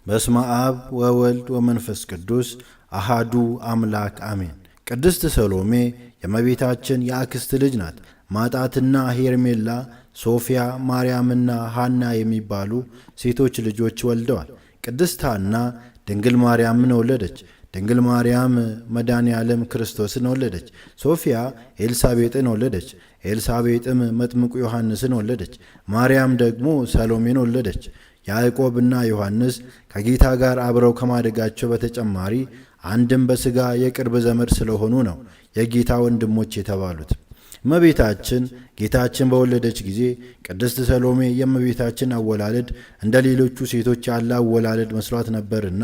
በስመ አብ ወወልድ ወመንፈስ ቅዱስ አሃዱ አምላክ አሜን። ቅድስት ሰሎሜ የእመቤታችን የአክስት ልጅ ናት። ማጣትና ሄርሜላ፣ ሶፊያ፣ ማርያምና ሐና የሚባሉ ሴቶች ልጆች ወልደዋል። ቅድስት ሐና ድንግል ማርያምን ወለደች። ድንግል ማርያም መድኃኔ ዓለም ክርስቶስን ወለደች። ሶፊያ ኤልሳቤጥን ወለደች። ኤልሳቤጥም መጥምቁ ዮሐንስን ወለደች። ማርያም ደግሞ ሰሎሜን ወለደች። ያዕቆብና ዮሐንስ ከጌታ ጋር አብረው ከማደጋቸው በተጨማሪ አንድም በሥጋ የቅርብ ዘመድ ስለሆኑ ነው የጌታ ወንድሞች የተባሉት። እመቤታችን ጌታችን በወለደች ጊዜ ቅድስት ሰሎሜ የእመቤታችን አወላለድ እንደ ሌሎቹ ሴቶች ያለ አወላለድ መስሏት ነበርና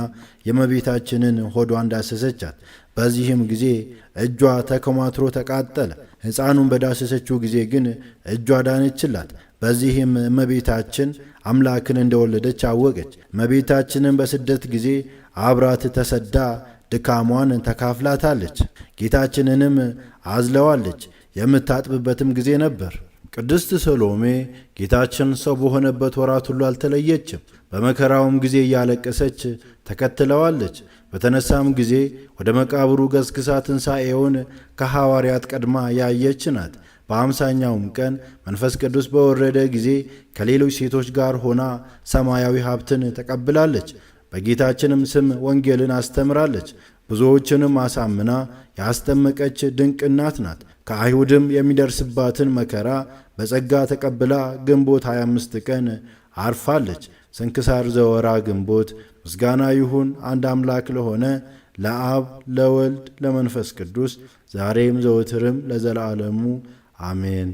የእመቤታችንን ሆዷን ዳሰሰቻት። በዚህም ጊዜ እጇ ተኮማትሮ ተቃጠለ። ሕፃኑን በዳሰሰችው ጊዜ ግን እጇ ዳነችላት። በዚህም እመቤታችን አምላክን እንደወለደች አወቀች። እመቤታችንን በስደት ጊዜ አብራት ተሰዳ ድካሟን ተካፍላታለች። ጌታችንንም አዝለዋለች። የምታጥብበትም ጊዜ ነበር። ቅድስት ሰሎሜ ጌታችን ሰው በሆነበት ወራት ሁሉ አልተለየችም። በመከራውም ጊዜ እያለቀሰች ተከትለዋለች። በተነሳም ጊዜ ወደ መቃብሩ ገስግሳ ትንሣኤውን ከሐዋርያት ቀድማ ያየች ናት። በአምሳኛውም ቀን መንፈስ ቅዱስ በወረደ ጊዜ ከሌሎች ሴቶች ጋር ሆና ሰማያዊ ሀብትን ተቀብላለች። በጌታችንም ስም ወንጌልን አስተምራለች። ብዙዎችንም አሳምና ያስጠመቀች ድንቅ እናት ናት። ከአይሁድም የሚደርስባትን መከራ በጸጋ ተቀብላ ግንቦት 25 ቀን አርፋለች። ስንክሳር ዘወርኃ ግንቦት። ምስጋና ይሁን አንድ አምላክ ለሆነ ለአብ ለወልድ ለመንፈስ ቅዱስ ዛሬም ዘወትርም ለዘላለሙ አሜን።